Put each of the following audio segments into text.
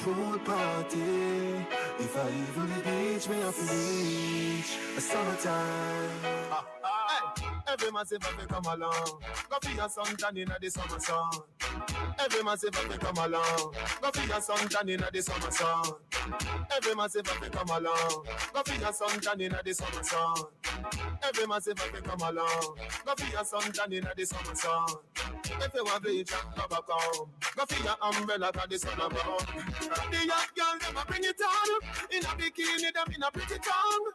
pool party. If I even reach me, I feel reach a summertime. Hey, every massive have come along. Go for your suntan in the summer sun. Every massive have come along. Go for your suntan in the summer sun. Every massive have come along. Go for your suntan in the summer sun. Every massive have come along. Go for your suntan in the summer sun. If you want bleach and go back home, go for your umbrella 'cause the sun above. The young girl never bring it on. In a bikini, them in a pretty tongue.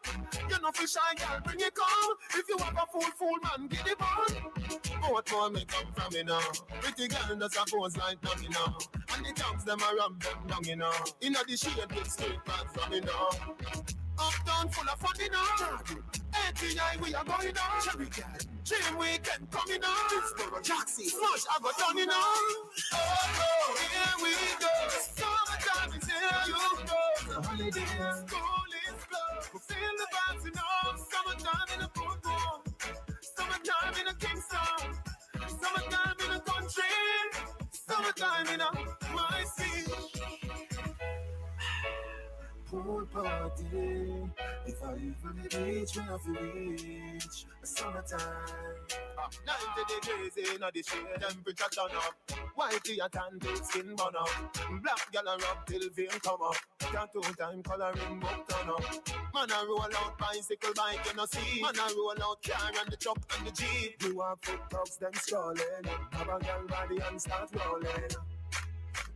You know for shy girl, bring it come. If you have a fool man, get it on. What more may come from me now? Pretty girl does a pose like dummy now. And the dogs them a rub them down, you know. In a the shade with straight back from me now. Uptown full of fun, you know. ATI we are going on. Dream weekend coming on. Jaxi, smash I got done, you know. Oh, here we go. Summertime is here, you know. Holidays, school is closed. We feel the vibes, you know. Summertime in a good room. Summertime in a Kingston. Summertime in a country. Summertime in a my city. Pool party. If I even reach, me have to reach a summertime. 90 degrees in the shade, temperature turn up. Whitey a tan till skin burn up. Black gal a rub till vein come up. Tattoo time coloring book turn up. Man a roll out bicycle bike you no see. Man a roll out car and the truck and the jeep. You walk foot dogs them strolling. Have a gal body and start rolling.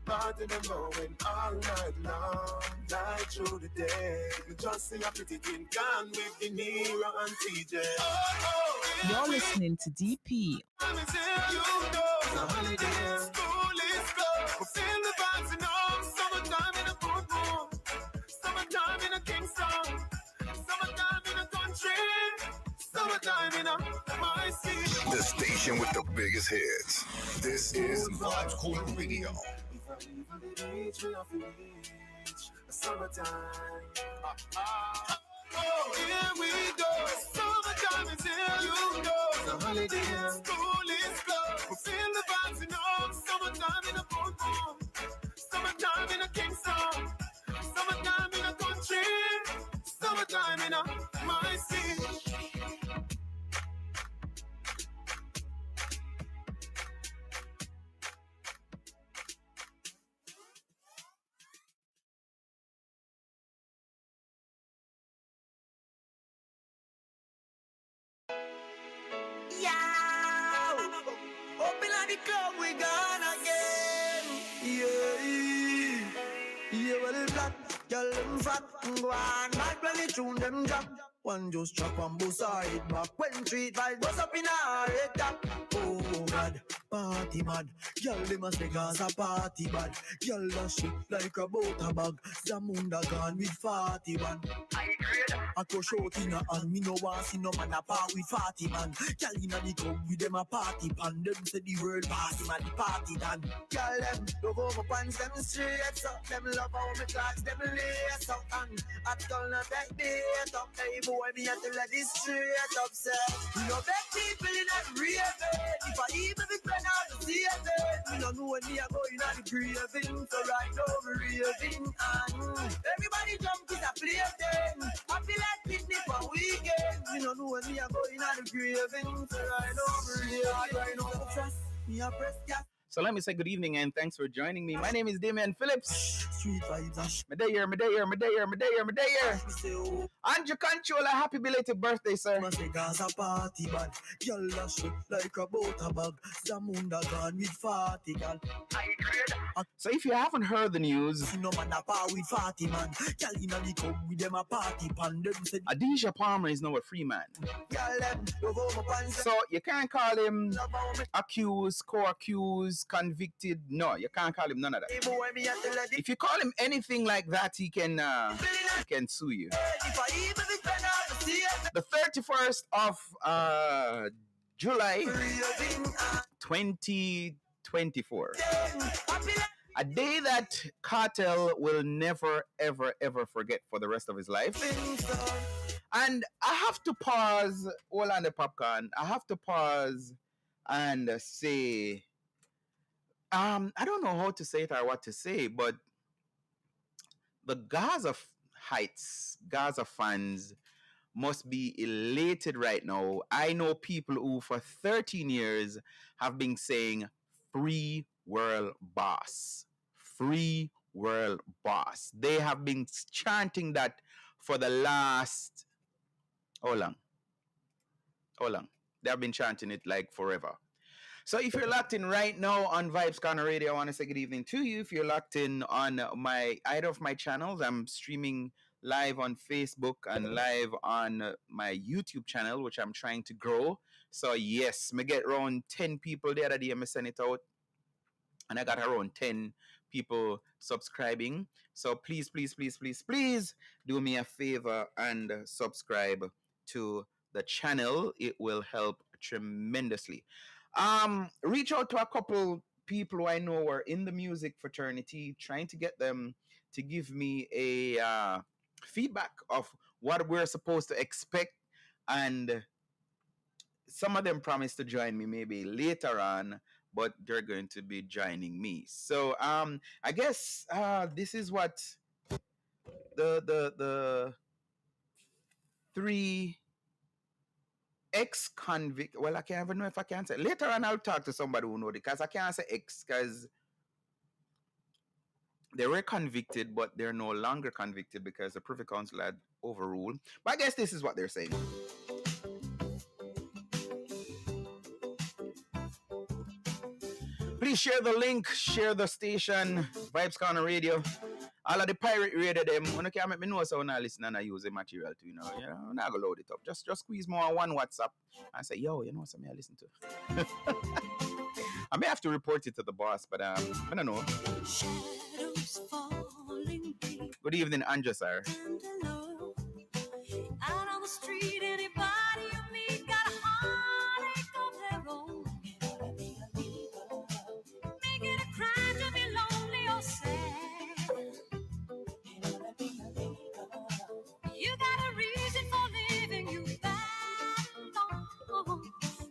Party them going all night long, night through the day. We just see a pretty thing gone with the Nero and TJ. You're listening to DP. I'm here, you know. The holiday, school is closed. We feel the vibes, you know. Summertime in a good room. Summertime in a Kingston. Summertime in a country. Summertime in a my city. The station with the biggest hits. This is Vibes Corner Radio. If I even reach, we have to reach a summertime. Oh, here we go. Summertime is here, you know. The holiday, school is closed. We feel the vibes, you know. Summertime in a good room. Summertime in a Kingston. Summertime in a country. Summertime in a my city. Open at the club, we gone again. Yeah, well, black, girl, them fat, go on, back when the tune them drop. One just chop and bust side back. When treat vibes bust up in a red top. Oh God, party mad. Girl, they must be Gaza party bad. Girl, that shit like a butter bag. Zamunda gone with 41. I go short in a hand. Me no want see no man a part with 40 man. Girl inna the club with them a party pan. Them say the world party man, the party done. Girl them love how my pants them straight up. Them love how my clocks them lace up. And I tell them take the hate up. Hey boy, me a tell her this straight up. Say we no beg people in a raving. If I even be friend out to see it, we don't know when me a going on the craving. So right now we raving and everybody jump is a plaything. I feel like picnic for weekend. We don't know when me a going on the craving. So right now we raving. Right now trust me a press gas. So let me say good evening and thanks for joining me. My name is Damian Phillips. Street vibes. My day here. Andrew Controller, happy belated birthday, sir. Must say Gaza party bad. Girl that shit like a butter bag. Zamunda gone with 40 girl. So if you haven't heard the news, no man a par with 40 man. Girl inna the club with them a party pan. Them say Adisha Palmer is now a free man. Girl them love how my pants. So you can't call him accused, co-accused, convicted. No, you can't call him none of that. If you call him anything like that, he can sue you. The 31st of July 2024. A day that Cartel will never, ever, ever forget for the rest of his life. And I have to pause, all on the popcorn. I have to pause and say, I don't know how to say it or what to say, but the Gaza fans must be elated right now. I know people who for 13 years have been saying free world boss. Free world boss. They have been chanting that for the last how long? They have been chanting it like forever. So if you're locked in right now on Vibes Corner Radio, I want to say good evening to you. If you're locked in on either of my channels, I'm streaming live on Facebook and live on my YouTube channel, which I'm trying to grow. So yes, me get around 10 people the other day, I send it out, and I got around 10 people subscribing. So please do me a favor and subscribe to the channel. It will help tremendously. Reach out to a couple people who I know are in the music fraternity, trying to get them to give me a feedback of what we're supposed to expect, and some of them promised to join me maybe later on, but they're going to be joining me. So I guess this is what the three ex-convict, well, I can't even know if I can say. Later on, I'll talk to somebody who knows it, because I can't say ex, because they were convicted, but they're no longer convicted because the Privy Council had overruled. But I guess this is what they're saying. Please share the link, share the station, Vibes Corner Radio. All of the pirate radio them, when you can make me know so when I listen and I use the material too, you know. I'm not gonna load it up. Just squeeze more on one WhatsApp and say, yo, you know something I listen to. I may have to report it to the boss, but I don't know. Good evening, Andrew, sir. Out on the street, anybody you meet got a heartache of their own. Make it a crime to be lonely or sad. You got a reason for living, you battle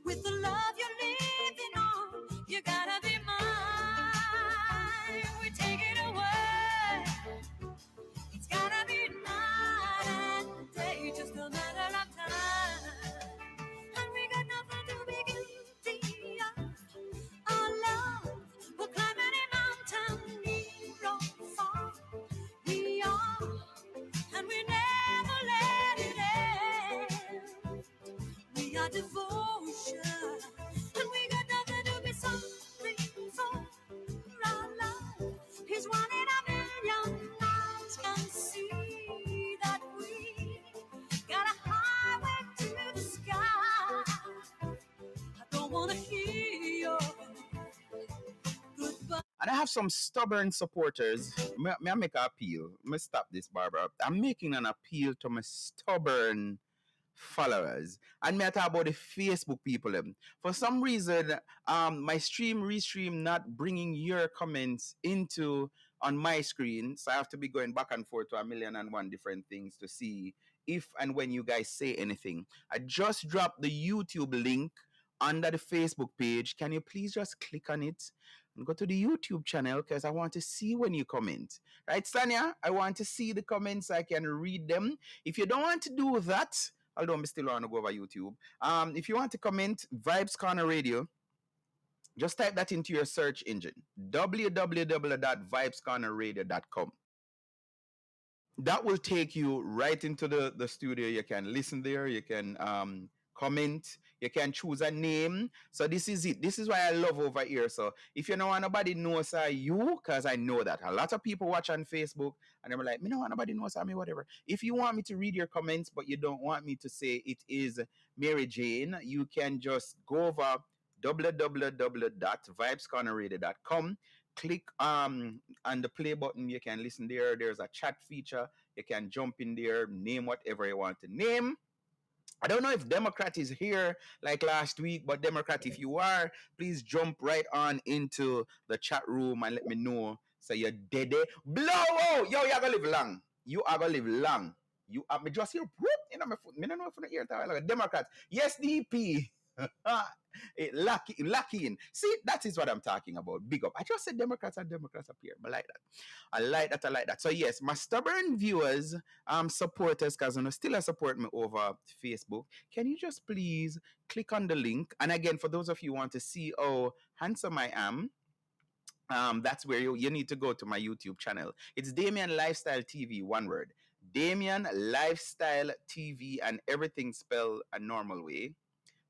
with the love you're living on. You gotta be mine. We take it away. It's gotta be night and day, just a matter of time. And we got nothing to be guilty of. Our love will climb any mountain, near or far. We are, and we never let it end. We are devotion, and we got nothing to be sorry for. Our love is one in a million. Eyes can see that we got a highway to the sky. I don't wanna hear your goodbye. And I have some stubborn supporters. May I make an appeal? Let me stop this, Barbara. I'm making an appeal to my stubborn followers. And me I talk about the Facebook people. For some reason, my Restream not bringing your comments into on my screen. So I have to be going back and forth to 1,000,001 different things to see if and when you guys say anything. I just dropped the YouTube link under the Facebook page. Can you please just click on it and go to the YouTube channel, because I want to see when you comment. Right, Sanya? I want to see the comments so I can read them. If you don't want to do that, although I still want to go over YouTube. If you want to comment Vibes Corner Radio, just type that into your search engine, www.vibescornerradio.com. That will take you right into the studio. You can listen there. You can comment. You can choose a name. So this is it. This is why I love over here. So if you know nobody knows you, because I know that a lot of people watch on Facebook and they're like, me no nobody knows me, whatever. If you want me to read your comments, but you don't want me to say it is Mary Jane, you can just go over www.vibescornerradio.com. Click on the play button. You can listen there. There's a chat feature. You can jump in there, name whatever you want to name. I don't know if Democrat is here like last week, but Democrat, if you are, please jump right on into the chat room and let me know. So you're dead. Blow! Yo, you are gonna live long. You are gonna live long. You are me just here. Whoop, you know my foot. Me don't know if I hear that like a Democrat. Yes, DP. Lucky in. See, that is what I'm talking about. Big up. I just said Democrats and Democrats up here. But I like that. I like that. I like that. So yes, my stubborn viewers, supporters, because you know, still support me over Facebook. Can you just please click on the link? And again, for those of you who want to see how handsome I am, that's where you need to go to my YouTube channel. It's Damien Lifestyle TV, one word. Damien Lifestyle TV, and everything spelled a normal way.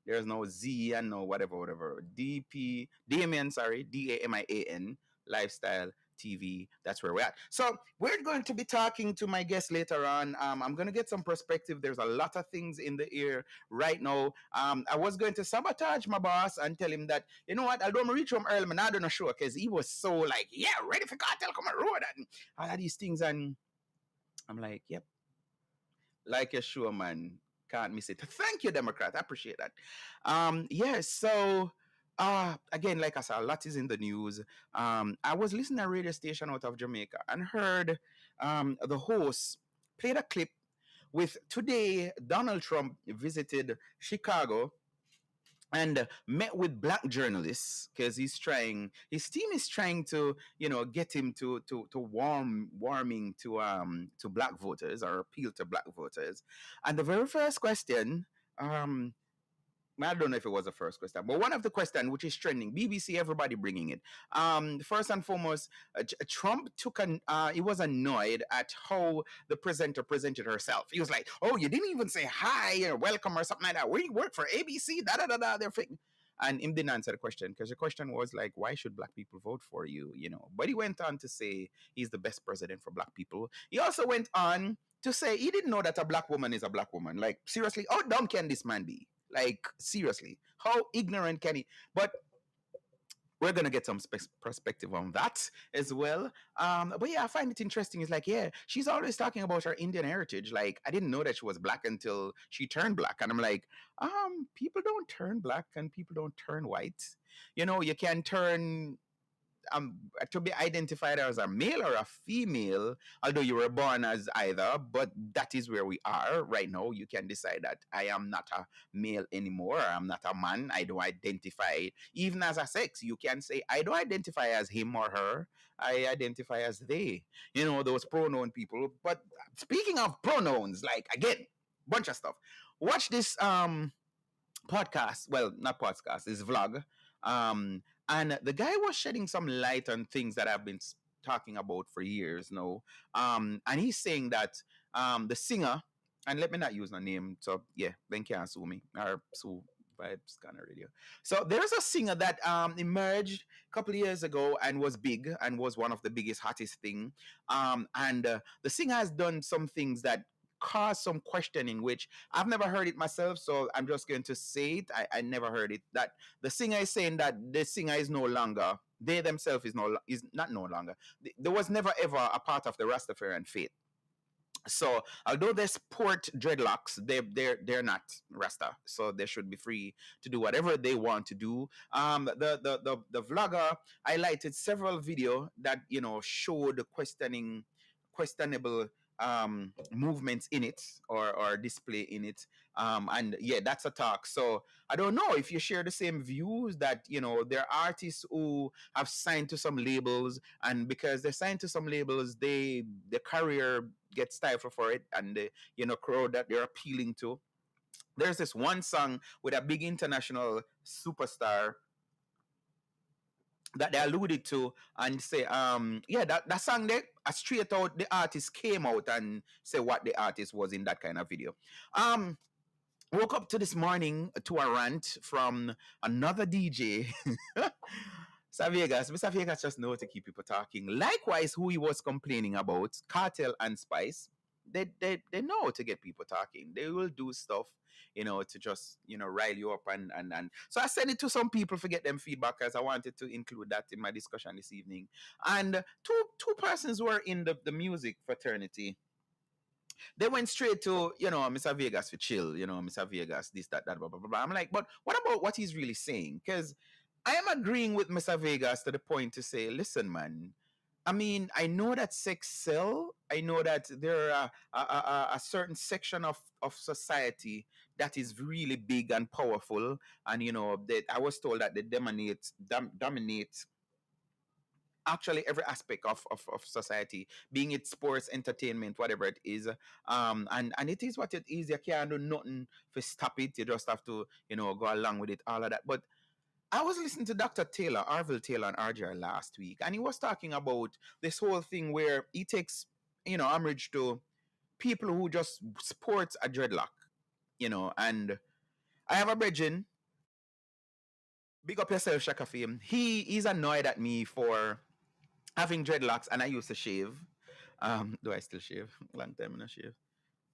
There's no Z and no whatever. Damien, sorry, Damian, Lifestyle TV. That's where we're at. So we're going to be talking to my guest later on. I'm going to get some perspective. There's a lot of things in the air right now. I was going to sabotage my boss and tell him that, you know what, although I reach him early, I'm not doing a show because he was so like, yeah, ready for cartel, come on road and all of these things. And I'm like, yep, like a show, man. Can't miss it. Thank you, Democrat. I appreciate that. So again, like I said, a lot is in the news. I was listening to a radio station out of Jamaica and heard the host played a clip with today Donald Trump visited Chicago and met with black journalists because his team is trying to, you know, get him to warming to black voters or appeal to black voters. And the very first question, I don't know if it was the first question, but one of the questions which is trending, BBC, everybody bringing it. First and foremost, Trump he was annoyed at how the presenter presented herself. He was like, "Oh, you didn't even say hi or welcome or something like that. We work for ABC, da da da da." They're fake. And him didn't answer the question because the question was like, "Why should black people vote for you?" You know. But he went on to say he's the best president for black people. He also went on to say he didn't know that a black woman is a black woman. Like seriously, how dumb can this man be? Like, seriously, how ignorant can he? But we're going to get some perspective on that as well. But yeah, I find it interesting. It's like, yeah, she's always talking about her Indian heritage. Like, I didn't know that she was black until she turned black. And I'm like, people don't turn black and people don't turn white. You know, you can turn to be identified as a male or a female, although you were born as either, but that is where we are right now. You can decide that I am not a male anymore, I'm not a man, I don't identify even as a sex. You can say I don't identify as him or her, I identify as they, you know, those pronoun people. But speaking of pronouns, like again, bunch of stuff. Watch this podcast, well, not podcast, this vlog. And the guy was shedding some light on things that I've been talking about for years now. And he's saying that the singer, and let me not use my name, so yeah, then can't sue me or sue Vibes Kind of Radio. So there's a singer that emerged a couple of years ago and was big and was one of the biggest, hottest thing. And the singer has done some things that caused some questioning, which I've never heard it myself, so I'm just going to say it. I never heard it. That the singer is saying that the singer is no longer, they themselves is not no longer. There was never ever a part of the Rastafarian faith. So although they sport dreadlocks, they're not Rasta, so they should be free to do whatever they want to do. The vlogger highlighted several video that, you know, showed questionable movements in it or display in it, and yeah, that's a talk. So I don't know if you share the same views that, you know, there are artists who have signed to some labels, and because they signed to some labels, the career gets stifled for it, and the, you know, crowd that they're appealing to. There's this one song with a big international superstar that they alluded to and say, yeah, that song there, straight out, the artist came out and say what the artist was in that kind of video. Woke up to this morning to a rant from another DJ. Mr. Vegas just know to keep people talking. Likewise, who he was complaining about, Cartel and Spice, they know to get people talking. They will do stuff, you know, to just, you know, rile you up and so I sent it to some people to get them feedback, as I wanted to include that in my discussion this evening. And two persons who are in the music fraternity, they went straight to, you know, Mr. Vegas for chill, you know, Mr. Vegas, this, that, blah, blah, blah, blah. I'm like, but what about what he's really saying? Because I am agreeing with Mr. Vegas to the point to say, listen, man, I mean, I know that sex sell. I know that there are a certain section of society that is really big and powerful, and that I was told that they dominate actually every aspect of society, being it sports, entertainment, whatever it is. And it is what it is. You can't do nothing to stop it. You just have to, go along with it, all of that. But I was listening to Dr. Taylor, Arville Taylor on RJR last week, and he was talking about this whole thing where he takes, homage to people who just sports a dreadlock, and I have a brethren, big up yourself, Shaka Fame. He's annoyed at me for having dreadlocks, and I used to shave. Do I still shave? Long time I shave.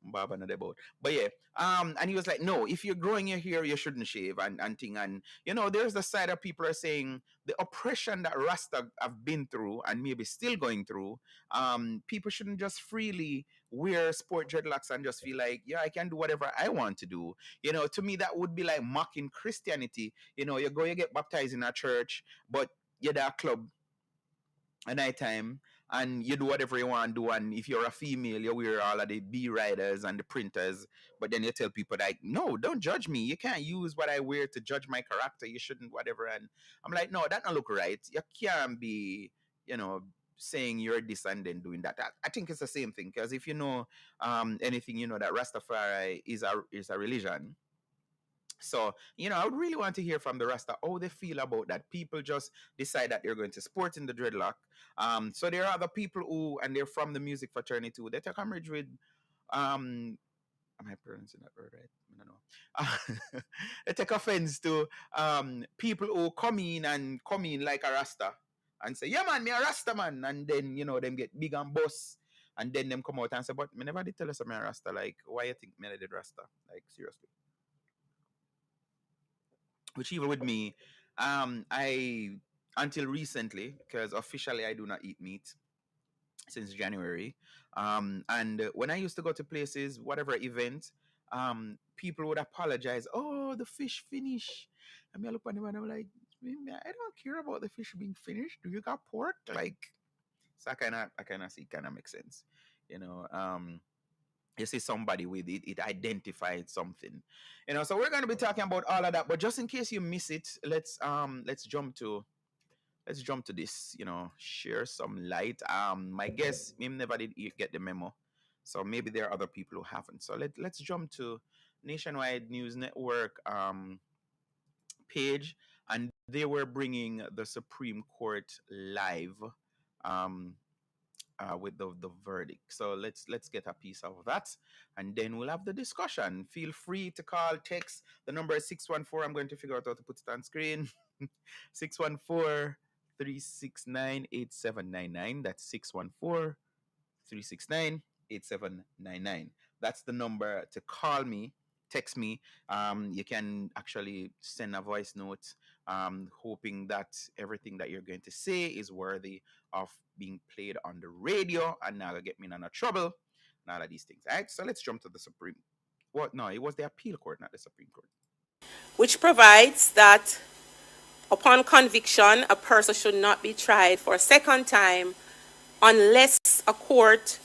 Barber not about. But yeah, and he was like, no, if you're growing your hair, you shouldn't shave and thing. And there's the side of people are saying the oppression that Rasta have been through and maybe still going through. People shouldn't just freely wear sport dreadlocks and just feel like, yeah, I can do whatever I want to do. To me that would be like mocking Christianity. You get baptized in a church, but you're at a club at night time and you do whatever you want to do, and if you're a female you wear all of the B riders and the printers, but then you tell people like, no, don't judge me, you can't use what I wear to judge my character, you shouldn't whatever. And I'm like, no, that don't look right. You can't be saying you're this and then doing that. I think it's the same thing, because if anything, that Rastafari is a religion. So, I would really want to hear from the Rasta how they feel about that. People just decide that they're going to sport in the dreadlock. So there are other people who, and they're from the music fraternity too, they take umbrage with, am I pronouncing that word right? I don't know. They take offense to people who come in like a Rasta and say, yeah man, me a Rasta man. And then, them get big and boss. And then them come out and say, but me never did tell us I'm a Rasta. Like, why you think me I did Rasta? Like, seriously. Which even with me, I until recently, because officially I do not eat meat since January. And when I used to go to places, whatever event, people would apologize. Oh, the fish finish. And me I look at them and I'm like, I don't care about the fish being finished. Do you got pork? Like, so I kind of see it kind of makes sense, you know. You see somebody with it, it identifies something, so we're going to be talking about all of that, but just in case you miss it, let's jump to this, share some light. My guess, him never did get the memo, so maybe there are other people who haven't. So let's jump to Nationwide News Network page, and they were bringing the Supreme Court live with the verdict. So let's get a piece of that, and then we'll have the discussion. Feel free to call, text. The number is 614. I'm going to figure out how to put it on screen. 614-369-8799. That's 614-369-8799. That's the number to call me, text me. You can actually send a voice note, hoping that everything that you're going to say is worthy of being played on the radio and not gonna get me in no trouble and all of these things. All right, so let's jump to the Supreme. What? No, it was the appeal court, not the Supreme Court. Which provides that upon conviction, a person should not be tried for a second time unless a court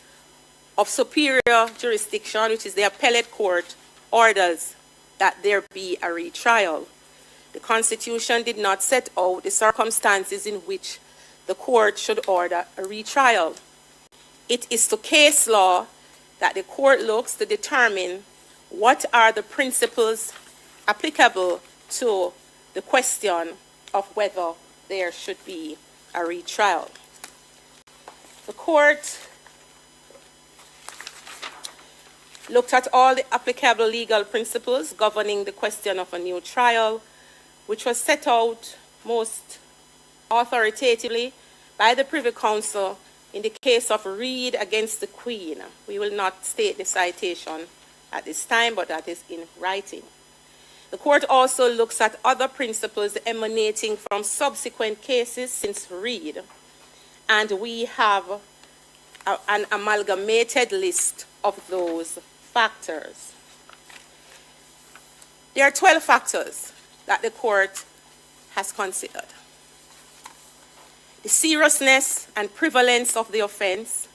of superior jurisdiction, which is the appellate court, orders that there be a retrial. The Constitution did not set out the circumstances in which the court should order a retrial. It is to case law that the court looks to determine what are the principles applicable to the question of whether there should be a retrial. The court looked at all the applicable legal principles governing the question of a new trial, which was set out most authoritatively by the Privy Council in the case of Reed against the Queen. We will not state the citation at this time, but that is in writing. The court also looks at other principles emanating from subsequent cases since Reed, and we have an amalgamated list of those factors. There are 12 factors that the court has considered. The seriousness and prevalence of the offense,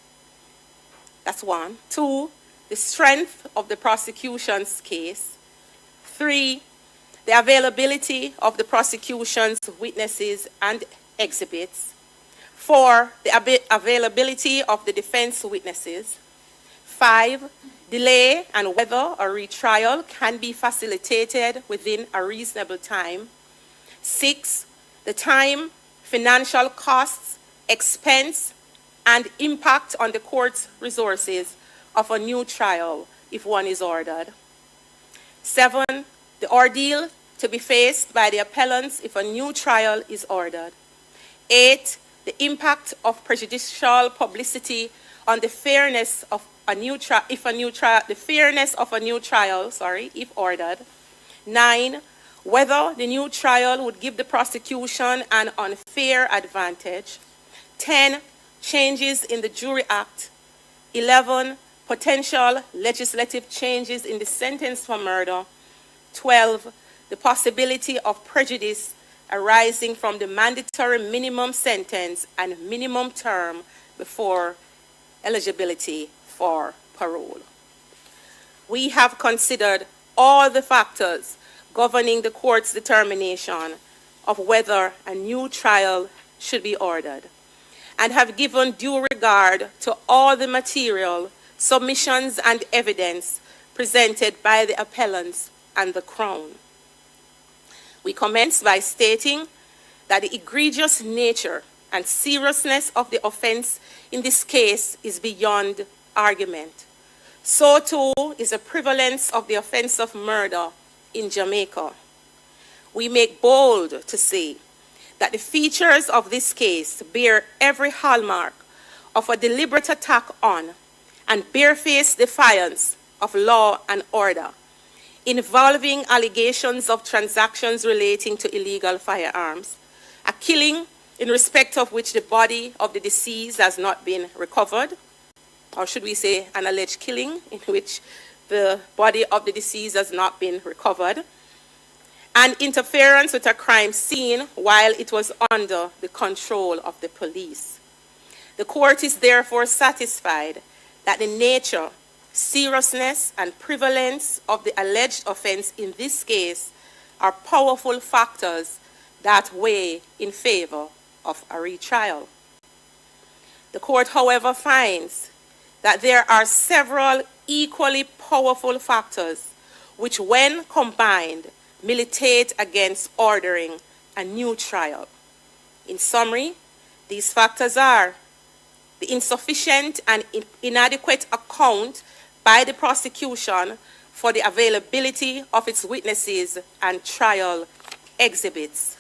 that's one. 2, the strength of the prosecution's case. 3, the availability of the prosecution's witnesses and exhibits. 4, the availability of the defense witnesses. 5, delay and whether a retrial can be facilitated within a reasonable time. 6, the time, financial costs, expense, and impact on the court's resources of a new trial if one is ordered. 7, the ordeal to be faced by the appellants if a new trial is ordered. 8, the impact of prejudicial publicity on the fairness of a new trial, if ordered. 9, whether the new trial would give the prosecution an unfair advantage. 10, changes in the Jury Act. 11, potential legislative changes in the sentence for murder. 12, the possibility of prejudice arising from the mandatory minimum sentence and minimum term before eligibility for parole. We have considered all the factors governing the court's determination of whether a new trial should be ordered, and have given due regard to all the material, submissions, and evidence presented by the appellants and the Crown. We commence by stating that the egregious nature and seriousness of the offense in this case is beyond argument. So too is the prevalence of the offense of murder in Jamaica. We make bold to say that the features of this case bear every hallmark of a deliberate attack on and barefaced defiance of law and order, involving allegations of transactions relating to illegal firearms, a killing in respect of which the body of the deceased has not been recovered, or should we say an alleged killing in which the body of the deceased has not been recovered, and interference with a crime scene while it was under the control of the police. The court is therefore satisfied that the nature, seriousness, and prevalence of the alleged offense in this case are powerful factors that weigh in favor of a retrial. The court, however, finds that there are several equally powerful factors which, when combined, militate against ordering a new trial. In summary, these factors are the insufficient and inadequate account by the prosecution for the availability of its witnesses and trial exhibits.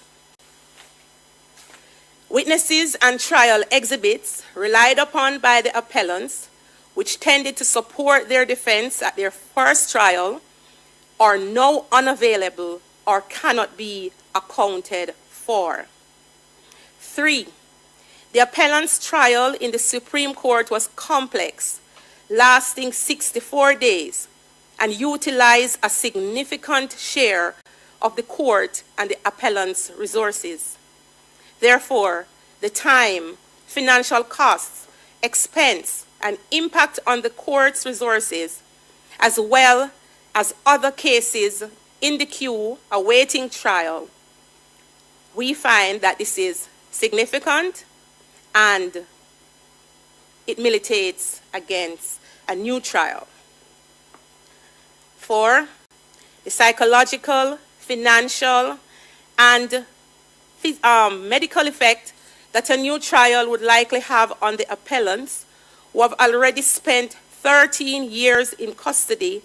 Witnesses and trial exhibits relied upon by the appellants, which tended to support their defense at their first trial, are now unavailable or cannot be accounted for. 3, the appellant's trial in the Supreme Court was complex, lasting 64 days, and utilized a significant share of the court and the appellant's resources. Therefore, the time, financial costs, expense, and impact on the court's resources, as well as other cases in the queue awaiting trial, we find that this is significant and it militates against a new trial. 4, the psychological, financial, and medical effect that a new trial would likely have on the appellants who have already spent 13 years in custody,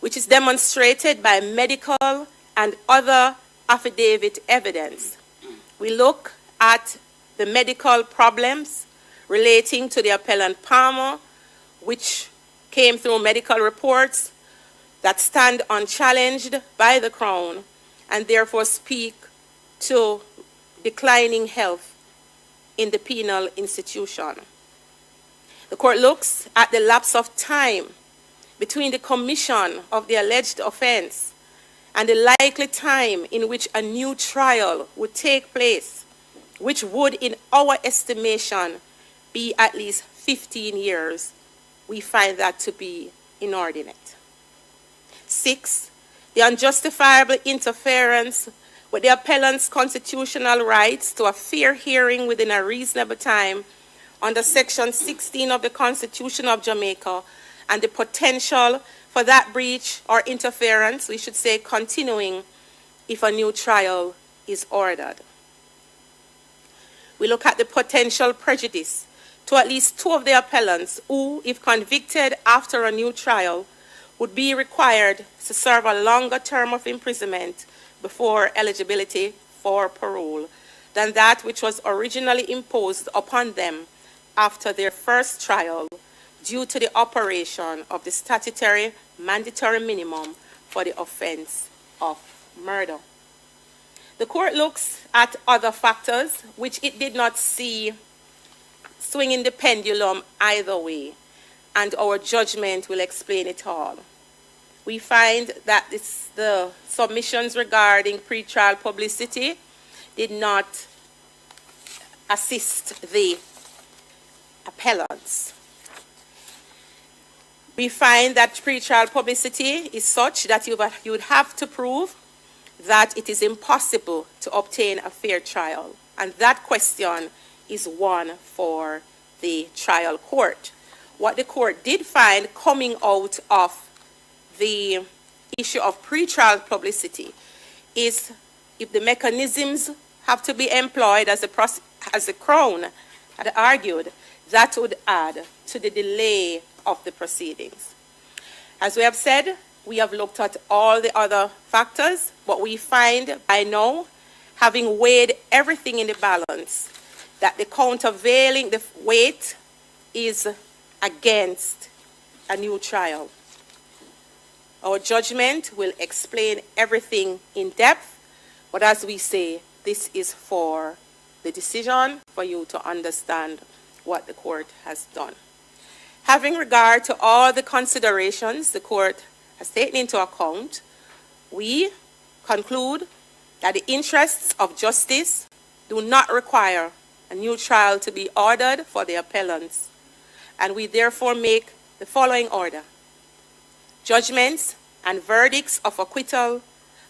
which is demonstrated by medical and other affidavit evidence. We look at the medical problems relating to the appellant Palmer, which came through medical reports that stand unchallenged by the Crown and therefore speak to declining health in the penal institution. The court looks at the lapse of time between the commission of the alleged offense and the likely time in which a new trial would take place, which would, in our estimation, be at least 15 years. We find that to be inordinate. 6, the unjustifiable interference with the appellant's constitutional rights to a fair hearing within a reasonable time under Section 16 of the Constitution of Jamaica, and the potential for that breach or interference, we should say continuing, if a new trial is ordered. We look at the potential prejudice to at least two of the appellants who, if convicted after a new trial, would be required to serve a longer term of imprisonment before eligibility for parole than that which was originally imposed upon them after their first trial due to the operation of the statutory mandatory minimum for the offense of murder. The court looks at other factors which it did not see swinging the pendulum either way, and our judgment will explain it all. We find that the submissions regarding pretrial publicity did not assist the appellants. We find that pretrial publicity is such that you would have to prove that it is impossible to obtain a fair trial. And that question is one for the trial court. What the court did find coming out of the issue of pretrial publicity is if the mechanisms have to be employed as the Crown had argued, that would add to the delay of the proceedings. As we have said, we have looked at all the other factors, but we find by now, having weighed everything in the balance, that the countervailing, the weight is against a new trial. Our judgment will explain everything in depth, but as we say, this is for the decision for you to understand what the court has done. Having regard to all the considerations the court has taken into account, we conclude that the interests of justice do not require a new trial to be ordered for the appellants, and we therefore make the following order. Judgments and verdicts of acquittal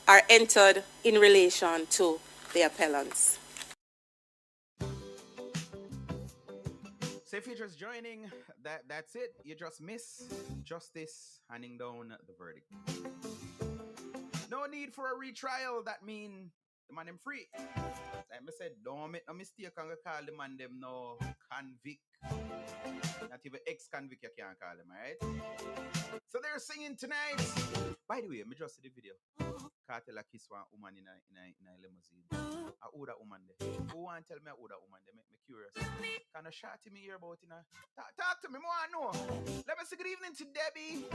are entered in relation to the appellants. So if you're just joining, that's it. You just miss justice handing down the verdict. No need for a retrial. That mean the man them free. Like I said, don't make no mistake and call the man them no convict. Not even ex-convict you can't call them, alright? So they're singing tonight. By the way, me just see the video. Cartel a kiss one woman in a limousine. Who that woman there? Who want to tell me who that woman there? Make me curious. Can you shout to me here about it? Talk to me more, I know. Let me say good evening to Debbie.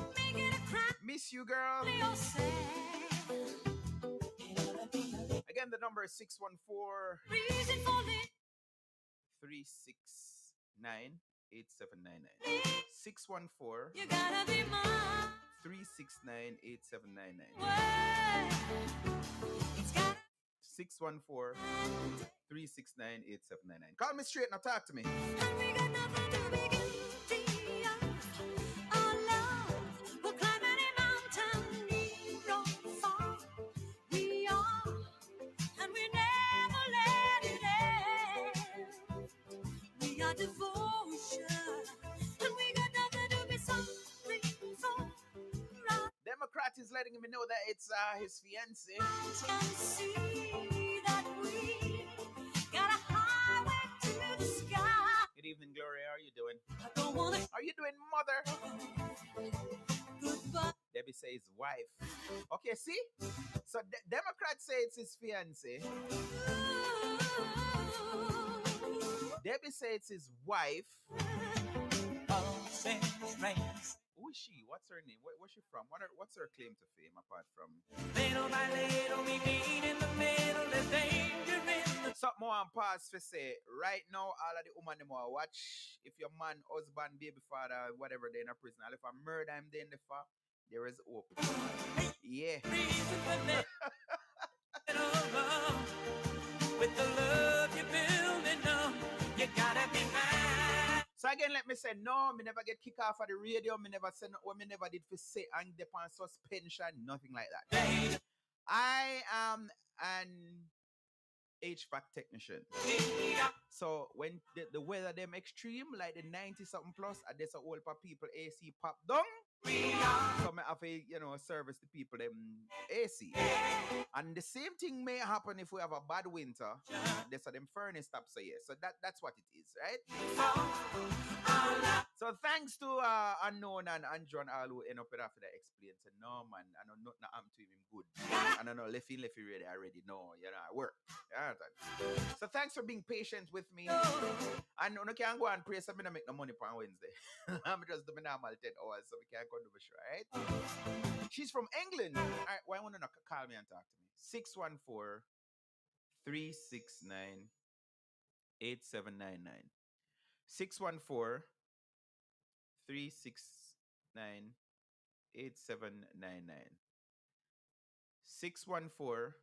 Miss you, girl. Again, the number is 614-369-8799. 614-369-8799. 614-369-8799. Call me straight now, talk to me. Democrat is letting me know that it's his fiancée. Good evening, Gloria. How are you doing? How are you doing, mother? Debbie says wife. Okay, see? So Democrat say it's his fiancée. Debbie says it's his wife. Who is she? What's her name? Where's she from? What's her claim to fame apart from? Something more on pause for say. Right now, all of the women them want watch. If your man, husband, baby father, whatever, they're in a prison. And if I murder him, then there is hope. Yeah. With the love you're building up, you gotta be mine. So So again, let me say, no, me never get kicked off of the radio. Me never say what me never did for say and depend suspension, nothing like that. I am an HVAC technician. So when the weather them extreme, like the 90 something plus, and there's a whole lot of people AC pop down. So I have to, service the people them AC. And the same thing may happen if we have a bad winter. There's a them furnace stops so yeah. So that's what it is, right? So thanks to Unknown and Andrew and all who end up with after that experience. And no man, I know nothing happened to him good. And I know lefty ready already. No, I work. So thanks for being patient with me. And you can go and pray so I don't make no money on Wednesday. I'm just doing normal 10 hours so we can't go to the show, right? She's from England. All right, why want to call me and talk to me? 614 369 8799. 614 369 8799. 614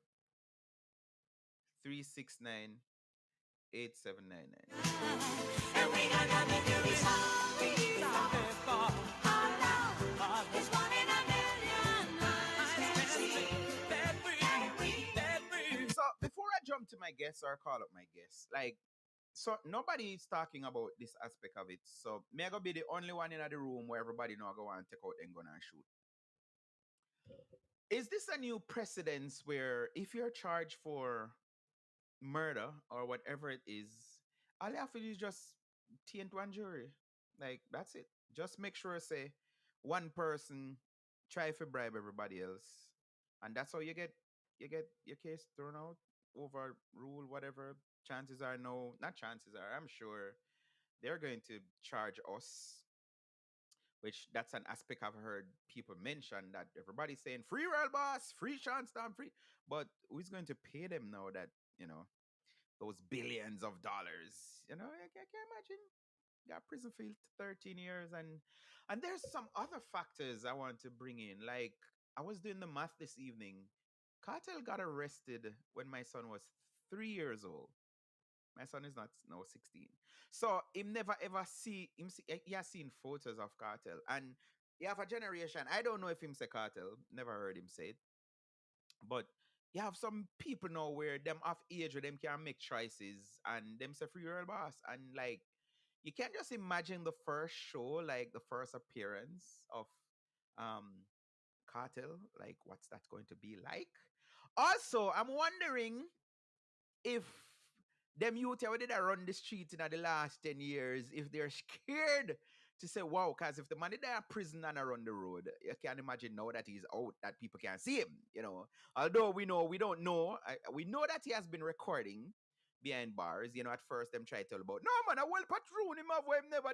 369 8799. And we got nothing to be sorry for. Our love is one in a million. So before I jump to my guests or call up my guests, so nobody is talking about this aspect of it. So me I go be the only one in the room where everybody know I go and take out and gun and shoot. Is this a new precedence where if you're charged for murder or whatever it is, all you have to do is just taint one jury? Like that's it. Just make sure say one person try to bribe everybody else, and that's how you get your case thrown out, overruled, whatever. Chances are not chances are. I'm sure they're going to charge us, which that's an aspect I've heard people mention that everybody's saying free roll boss, free Sean Stamp, free. But who's going to pay them now that, those billions of dollars? I can't imagine. Got prison for 13 years and there's some other factors I want to bring in. Like I was doing the math this evening. Cartel got arrested when my son was 3 years old. My son is not now 16. So him never ever he has seen photos of Cartel. And you have a generation, I don't know if him say Cartel, never heard him say it. But you have some people now where them of age where them can make choices and them say free world boss. And like you can't just imagine the first show, like the first appearance of Cartel, like what's that going to be like? Also, I'm wondering if them youth who did run the streets in the last 10 years, if they're scared to say, wow, because if the man did in prison and around the road, you can imagine now that he's out, that people can't see him. Although we don't know, we know that he has been recording behind bars. At first them try to tell about, no man, I will patrol him of where him never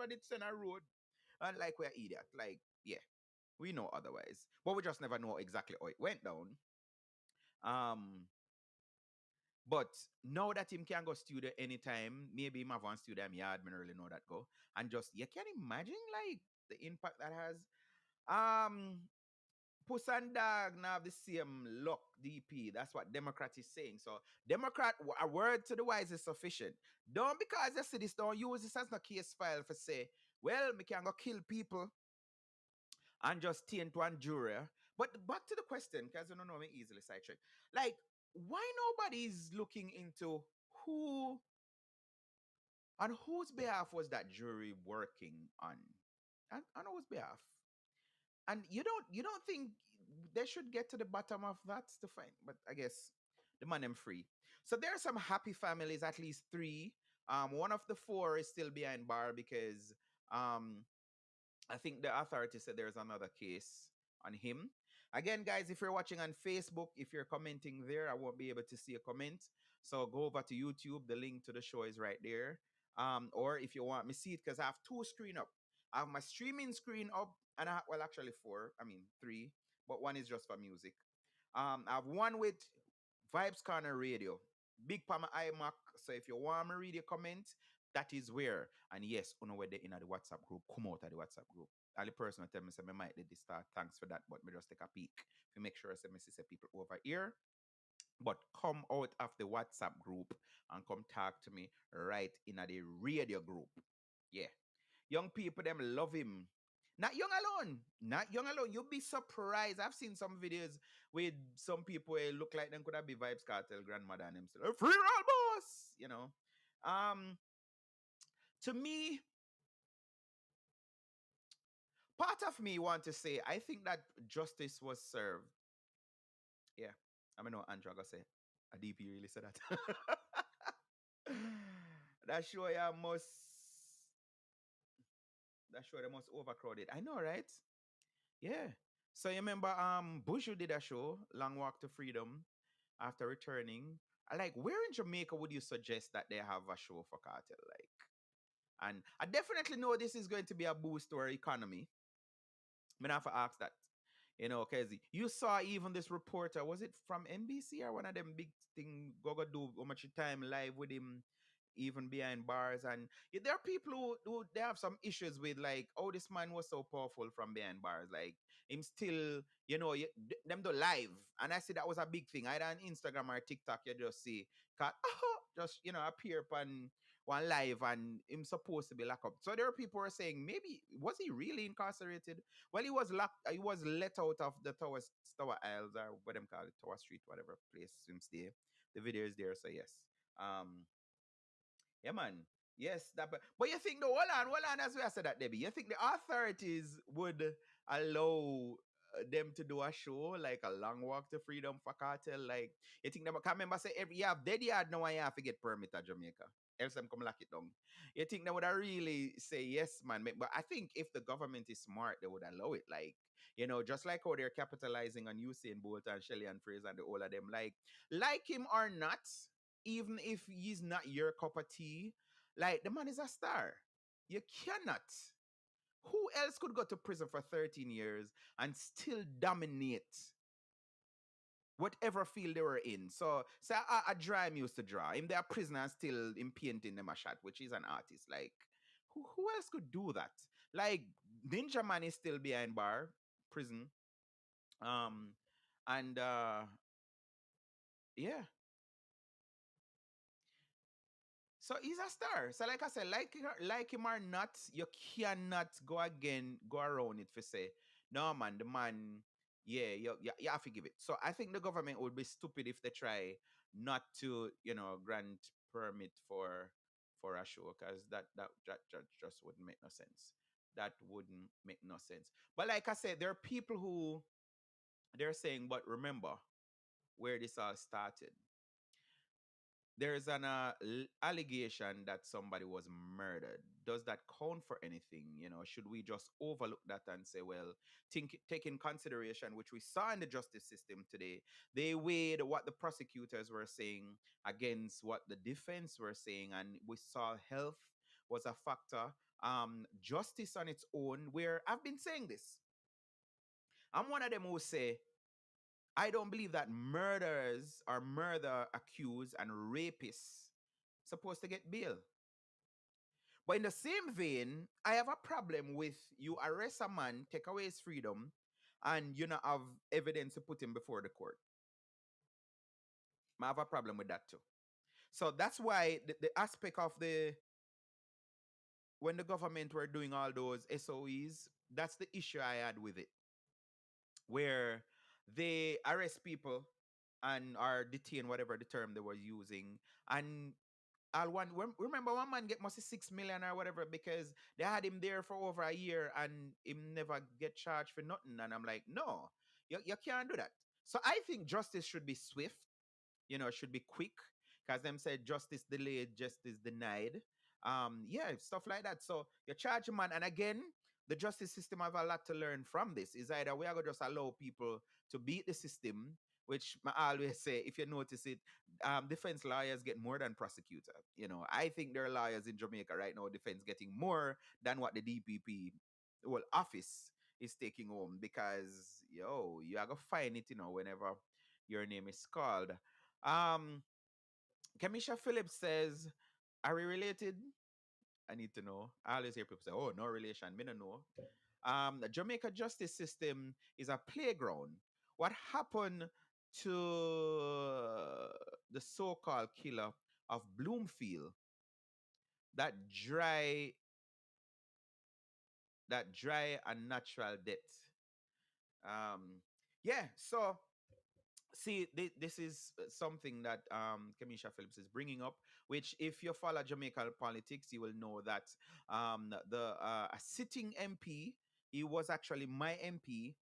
did send a road. And like we're idiot. Like, yeah, we know otherwise. But we just never know exactly how it went down. But now that him can go studio anytime, maybe him have one studio in yard, me really know that go. And just you can imagine like the impact that has. Puss and Dog now have the same luck, DP. That's what Democrat is saying. So Democrat, a word to the wise is sufficient. Don't because you see this, don't use this as no case file for say, well, me can go kill people and just taint one jury. But back to the question, because you don't know me easily sidetrack. Like, why nobody's looking into on whose behalf was that jury working on? On whose behalf? And you don't think they should get to the bottom of that to find? But I guess the man them free. So there are some happy families, at least 3. One of the 4 is still behind bar because I think the authority said there's another case on him. Again, guys, if you're watching on Facebook, if you're commenting there, I won't be able to see a comment. So go over to YouTube. The link to the show is right there. Or if you want me see it, because I have 2 screen up. I have my streaming screen up, and actually 4. I mean 3, but one is just for music. I have one with Vibes Corner Radio. Big pa my iMac. So if you want me read your comment, that is where. And yes, you know where they in the WhatsApp group. Come out of the WhatsApp group. All the person tell me say me might let this start. Thanks for that. But me just take a peek. To make sure I see people over here. But come out of the WhatsApp group and come talk to me right in the radio group. Yeah. Young people them love him. Not young alone. Not young alone. You'll be surprised. I've seen some videos with some people who look like them could have be Vibes Cartel grandmother and them still free roll boss. You know. Um to me, part of me want to say I think that justice was served. Yeah. I mean, no, Andrew gonna say a DP really said that. that show ya must that show they must overcrowded. I know, right? Yeah. So you remember Bushu did a show, Long Walk to Freedom, after returning. Like, where in Jamaica would you suggest that they have a show for cartel? Like, and I definitely know this is going to be a boost to our economy. I'm gonna have to ask that. You know, because you saw even this reporter, was it from NBC or one of them big thing go do how much time live with him even behind bars, and there are people who they have some issues with, like, oh, this man was so powerful from behind bars, like him still, them do live, and I see that was a big thing either on Instagram or TikTok. You just see cat just appear upon one live and him supposed to be locked up. So there are people who are saying, maybe was he really incarcerated? Well, he was locked. He was let out of the Tower Isles, or what them call it, Tower Street, whatever place him stay. The video is there, so yes. Yeah, man. Yes, but you think, hold on, as we have said that, Debbie, you think the authorities would allow them to do a show like a Long Walk to Freedom for cartel? Like, you think them, I remember say every you have dead yard now, you have to get permit to Jamaica. Else them come lock it down. You think they would really say yes, man? But I think if the government is smart, they would allow it. Like, just like how they're capitalizing on Usain Bolt and Shelly and Fraser and the all of them. Like him or not, even if he's not your cup of tea, like, the man is a star. You cannot. Who else could go to prison for 13 years and still dominate whatever field they were in? So a Dime used to draw. Him, they're prisoner and still in painting them a shot, which is an artist. Like, who else could do that? Like, Ninja Man is still behind bar, prison. Um, and yeah. So he's a star. So like I said, like him or not, you cannot go around it for say, no man, the man, yeah, you have to give it. So I think the government would be stupid if they try not to, grant permit for a show, because that just wouldn't make no sense. That wouldn't make no sense. But like I said, there are people who they're saying, but remember where this all started. There's an allegation that somebody was murdered. Does that count for anything? Should we just overlook that and say, well, take in consideration, which we saw in the justice system today, they weighed what the prosecutors were saying against what the defense were saying, and we saw health was a factor. Justice on its own, where I've been saying this. I'm one of them who say I don't believe that murderers or murder accused and rapists supposed to get bail. But in the same vein, I have a problem with you arrest a man, take away his freedom, and you not have evidence to put him before the court. I have a problem with that too. So that's why the aspect of when the government were doing all those SOEs, that's the issue I had with it. Where they arrest people and are detain, whatever the term they were using, and remember one man get mostly 6 million or whatever because they had him there for over a year and him never get charged for nothing. And I'm like, no, you can't do that. So I think justice should be swift, should be quick, because them said justice delayed, justice denied. Yeah, stuff like that. So you charge a man, and again, the justice system have a lot to learn from this. Is either we are going to just allow people to beat the system, which I always say, if you notice it, defense lawyers get more than prosecutor. I think there are lawyers in Jamaica right now, defense getting more than what the DPP, well, office is taking home, because you are gonna find it, whenever your name is called. Kamisha Phillips says, are we related? I need to know. I always hear people say, oh, no relation. Me no know. The Jamaica justice system is a playground. What happened to the so-called killer of Bloomfield? That dry that dry and natural death. Yeah, so see, this is something that Kamisha Phillips is bringing up, which if you follow Jamaican politics, you will know that the a sitting MP, he was actually my MP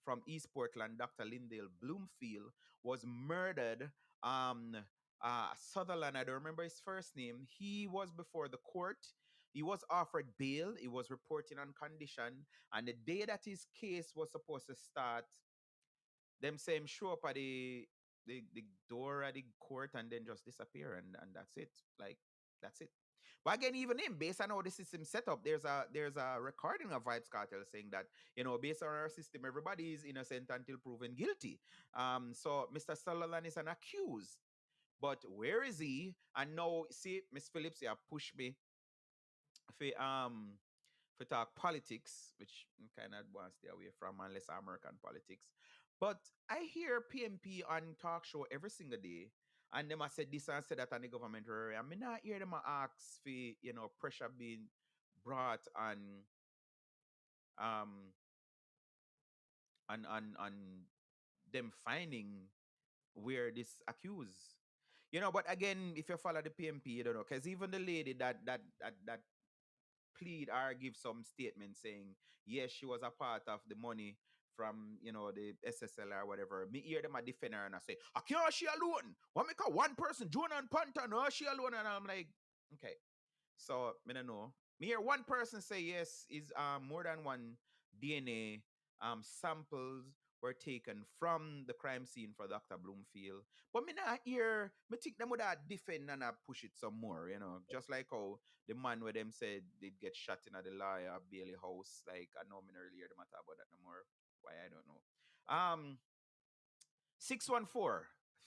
from East Portland, Dr. Lindale Bloomfield, was murdered. Sutherland, I don't remember his first name. He was before the court. He was offered bail. He was reporting on condition, and the day that his case was supposed to start, them say him show up at the door at the court and then just disappear, and that's it. Like, that's it. But again, even him, based on how the system set up, there's a recording of Vibes Cartel saying that, based on our system, everybody is innocent until proven guilty. So Mr. Sutherland is an accused. But where is he? And now, see, Miss Phillips, you have pushed me for talk politics, which kind of want to stay away from unless American politics. But I hear PMP on talk show every single day, and them I said this and said that on the government area. I mean, I hear them ask for pressure being brought um on them finding where this accused. But again, if you follow the PMP, you don't know, because even the lady that plead or give some statement saying yes, she was a part of the money from the SSL or whatever. Me hear them a defend her and I say, I can't she alone. What make her one person, Jonah and Panta, no, she alone, and I'm like, okay. So me don't know. Me hear one person say yes, is more than one DNA samples were taken from the crime scene for Dr. Bloomfield. But me not hear, me think them would have defend and push it some more, just like how the man where them said they'd get shot in at the lawyer Bailey house. Like, I know me not really hear them talk about that no more. Why, I don't know. 614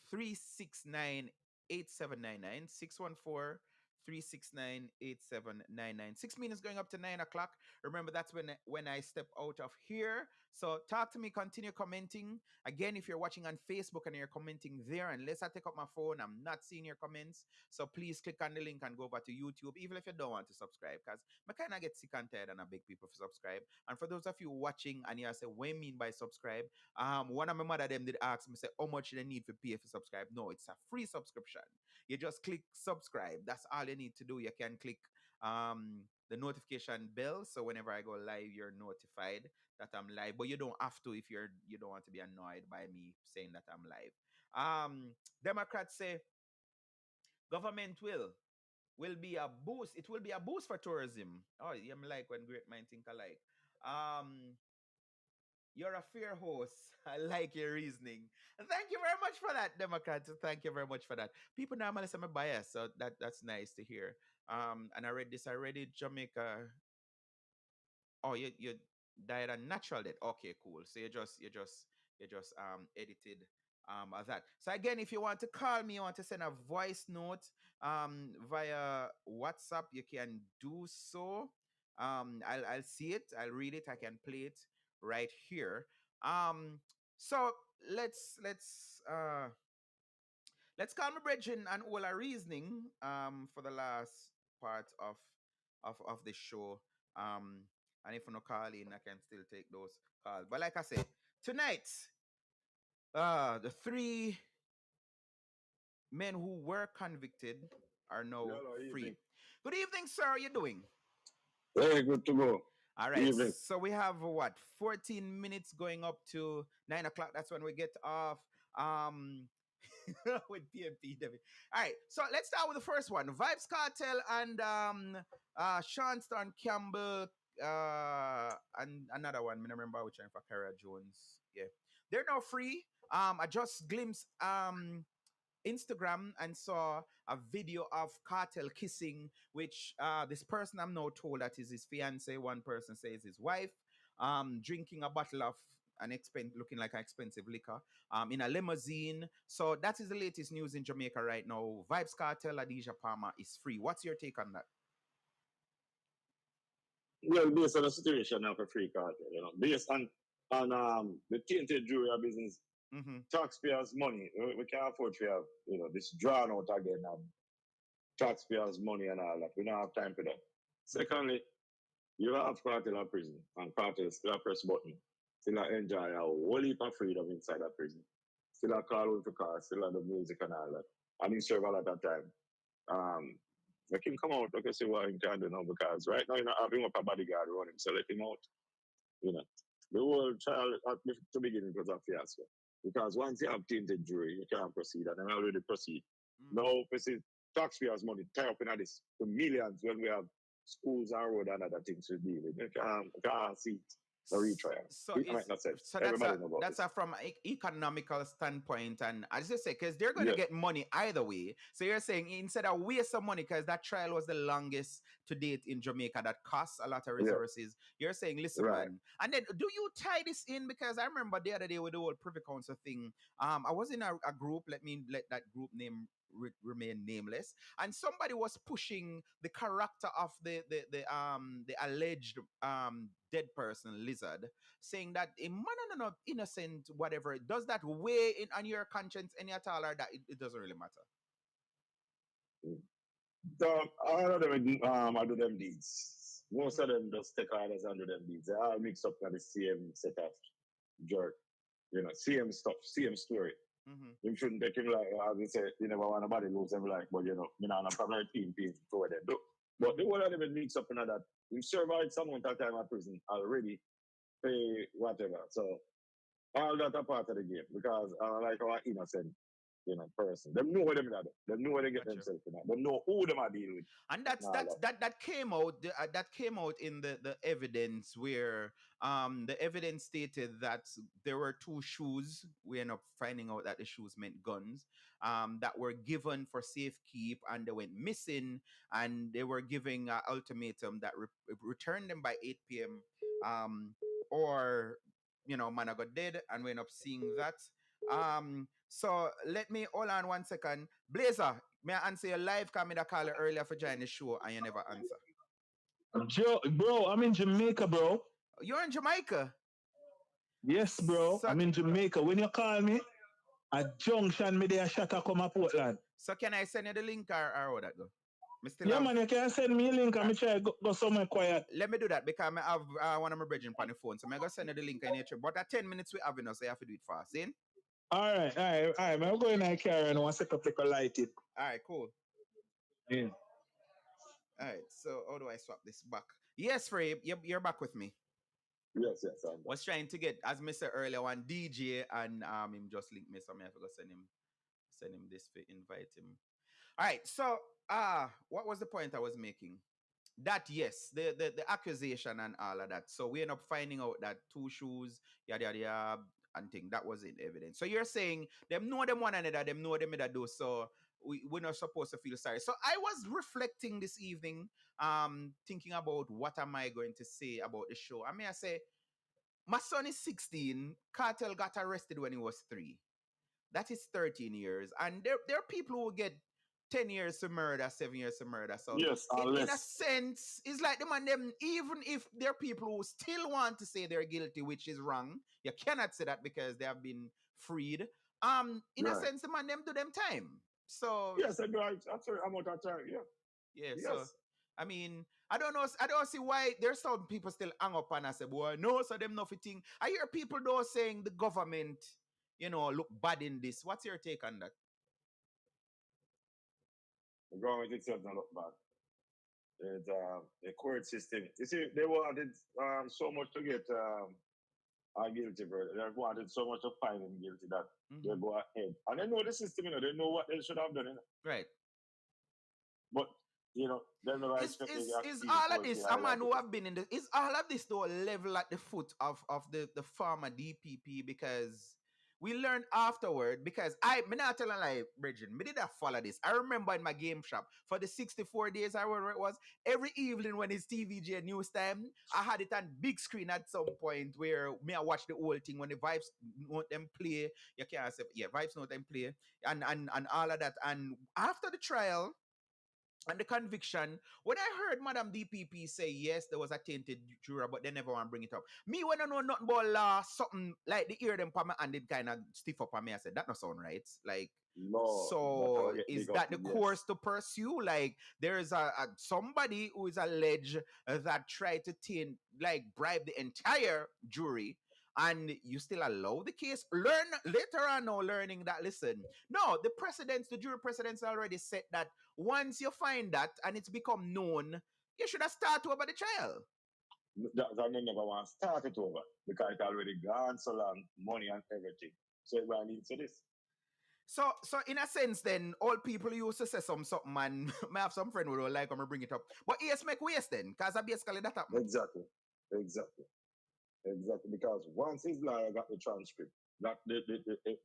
369 8799. 614 369 8799. 6 minutes going up to 9 o'clock. Remember, that's when I step out of here. So talk to me, continue commenting. Again, if you're watching on Facebook and you're commenting there, unless I take up my phone, I'm not seeing your comments. So please click on the link and go over to YouTube, even if you don't want to subscribe, because I kind of get sick and tired and I beg people to subscribe. And for those of you watching and you say, what do you mean by subscribe? One of my mother them did ask me, say, how much they need for pay for subscribe? No, it's a free subscription. You just click subscribe. That's all you need to do. You can click the notification bell, so whenever I go live, you're notified that I'm live. But you don't have to if you don't want to be annoyed by me saying that I'm live. Democrats say government will be a boost. It will be a boost for tourism. Oh, I'm like when great minds think alike. You're a fair host. I like your reasoning. Thank you very much for that, Democrats. Thank you very much for that. People normally say I'm biased, so that's nice to hear. And I read this already. Jamaica. Oh, you died a natural death. Okay, cool. So you just edited that. So again, if you want to call me, you want to send a voice note via WhatsApp, you can do so. I'll see it, I'll read it, I can play it right here. So let's call my brethren and all our reasoning for the last part of the show. And if you no call in, I can still take those calls. But like I said, tonight, the three men who were convicted are now free. Good evening, sir. How are you doing? Very good to go. All right. So we have what, 14 minutes going up to 9 o'clock. That's when we get off. With PMP. All right. So let's start with the first one. Vibes Cartel and Sean Stan Campbell and another one. I don't remember which one, for Kara Jones. Yeah. They're now free. I just glimpsed Instagram and saw a video of Cartel kissing, which this person I'm now told that is his fiance. One person says his wife. Drinking a bottle of looking like an expensive liquor in a limousine. So that is the latest news in Jamaica right now. Vibes Cartel, Adidja Palmer is free. What's your take on that? Well, based on the situation of a free cartel, based on the tainted jewelry business, taxpayers' money, we can't afford to have this drawn out again of taxpayers' money and all that. We don't have time for that. Secondly, You have Cartel in prison, and Cartel still a press button, still a enjoy a whole heap of freedom inside that prison. Still a call with the car, still a the music and all that. And he serve a lot of time. Let him come out, okay, see what he can do now, because right now, having up a bodyguard around him, so let him out. You know, the whole trial to begin with was a fiasco. Because once you have tainted jury, you can't proceed, and then already proceed. Now, taxpayers' money tie up in this for millions when we have schools and road and other things to deal with. You can't see the retrial. So It might not sense. so Everybody know about that's this. from economical standpoint, and as you say, because they're going to Yes. get money either way. So you're saying instead of waste some money, because that trial was the longest to date in Jamaica, that costs a lot of Yeah. resources. You're saying, listen, Right. man, and then do you tie this in? Because I remember the other day with the whole Privy Council thing. I was in a group. Let that group name remain nameless, and somebody was pushing the character of the alleged dead person, Lizard, saying that no, innocent, whatever. Does that weigh in on your conscience any at all, or that it doesn't really matter? So all of them I do them deeds. Most of them just take orders and do them deeds. They all mix up in the same set of jerk. Same stuff, same story. You shouldn't take him like, as you say, you never want nobody lose them like, but me not a problem team for them. But the whole of them mix up in that. You survived some amount of time in prison already, pay whatever. So all that are part of the game because like our innocent, person. Them know what them are. Them know what they get themselves in. Them know who them are dealing with. And that came out. That came out in the evidence where the evidence stated that there were two shoes. We end up finding out that the shoes meant guns. That were given for safekeep, and they went missing. And they were giving an ultimatum that return them by 8 p.m. Or man, I got dead, and we end up seeing that. So let me hold on 1 second. Blazer, may I answer your live comment I called earlier for joining the show and you never answer? Bro, I'm in Jamaica, bro. You're in Jamaica? Yes, bro. I'm in Jamaica. When you call me, at Junction, me there shut up come up Portland. So can I send you the link or how that go? Man, you can send me a link and me try go somewhere quiet. Let me do that because I have one of my brethren on the phone. So I'm going to send you the link in your trip. But at 10 minutes we have enough, so you have to do it fast. See? All right. I'm going to carry and I want to set up the light it. All right, cool. Yeah. All right, so how do I swap this back? Yes, Frey, you're back with me. Yes. Was trying to get, as I said earlier, one DJ and him just linked me, so I have to go send him this to invite him. All right, so what was the point I was making? That yes, the accusation and all of that. So we end up finding out that two shoes, yada and thing that was in evidence. So you're saying them know them one another, them know them that do. So we're not supposed to feel sorry. So I was reflecting this evening, thinking about what am I going to say about the show. I mean, I say my son is 16. Cartel got arrested when he was 3. That is 13 years, and there are people who get 10 years to murder, 7 years to murder. So yes, in a sense, it's like them and them, even if there are people who still want to say they're guilty, which is wrong, you cannot say that because they have been freed. In a sense, them and them do them time. So yes, I'm out of time. Yeah. Yeah. Yes. So I mean, I don't see why there's some people still hang up and I say, boy, no, so them nothing. I hear people though saying the government, look bad in this. What's your take on that? The government itself don't look bad. It's the court system. You see, they wanted so much to get a guilty verdict. They wanted so much to find him guilty that they go ahead. And they know the system, they know what they should have done. Right. But then the is all of this, a man who have been in is all of this though level at the foot of the former DPP, because we learned afterward, because me not telling a lie, Bridget, me did not follow this. I remember in my game shop for the 64 days, I remember it was, every evening when it's TVJ news time, I had it on big screen at some point where me I watch the whole thing when the Vibes note them play. You can't say, Vibes note them play and all of that. And after the trial, And the conviction, when I heard Madam DPP say yes, there was a tainted juror, but they never want to bring it up. Me, when I know nothing about law, something like the ear them palm and it kind of stiff up on me. I said, that not sound right. Like, No, so is that the course to pursue? Like, there is a somebody who is alleged that tried to bribe the entire jury, and you still allow the case. Learn later on, now learning that, listen, no, the jury precedents already set that once you find that and it's become known, you should have started over the trial. That's why they never want to start it over because it already gone so long, money and everything. So everyone needs to this. So in a sense, then all people used to say something, man. I have some friend who don't like when I bring it up, but yes, make waste then, because I basically that happened. Exactly. Because once his lawyer got the transcript, got the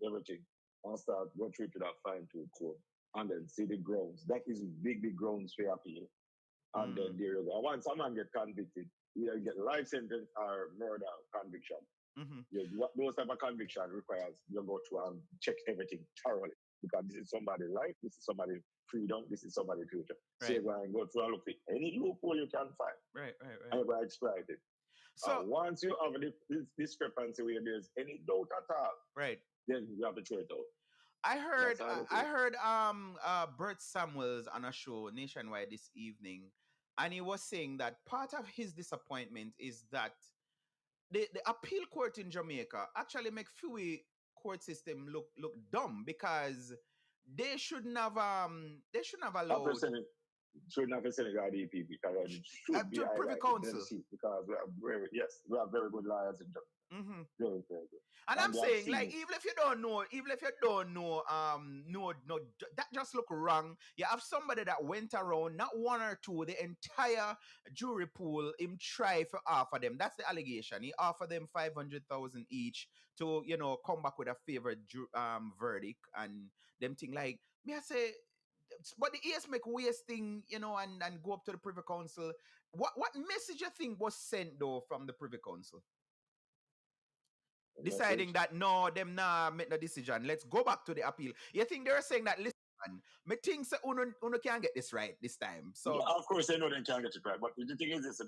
everything, and start go through to that fine tooth comb, and then see the grounds. That is big grounds for appeal. And then there you go. Once a man get convicted, either get life sentence or murder conviction. Those type of conviction requires you go through and check everything thoroughly, because this is somebody's life, this is somebody's freedom, this is somebody's future. Right. So you're going to go through and look at any loophole you can find. Right. And you're going to exploit it. So once you have this discrepancy where there's any doubt at all, right, then you have to throw it out. I heard Bert Samuels on a show nationwide this evening, and he was saying that part of his disappointment is that the appeal court in Jamaica actually make FUI court system look dumb, because they shouldn't have allowed. Shouldn't have sent a DPP because it should be Privy Council, because we have very good lawyers in Jamaica. Very good. And I'm saying, like, even if you don't know, that just look wrong. You have somebody that went around, not one or two, the entire jury pool, him try for offer them. That's the allegation. He offered them 500,000 each to, come back with a favored verdict, and them thing like me. I say, but the ES make wasting, and go up to the Privy Council. What message you think was sent though from the Privy Council? Deciding that no, them nah make no decision. Let's go back to the appeal. You think they're saying that, listen, man, me think so uno can't get this right this time. So yeah, of course they know they can't get it right. But the thing is this,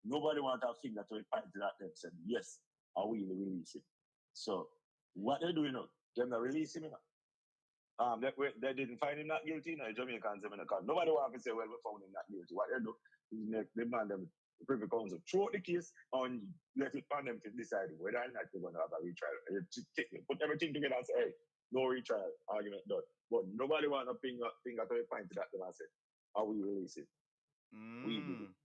nobody want to finger to point to that them said, yes, I will release it. So what they do, them not release him. They didn't find him not guilty, Jamaicans them in the court. Nobody want to say, well, we found him not guilty. What they do is they demand them Privy Council throw the case and let it on them to decide whether or not they're going to have a retrial. Put everything together and say, hey, no retrial, argument done. But nobody want to finger to the point to that them and say, how we release it? We do it.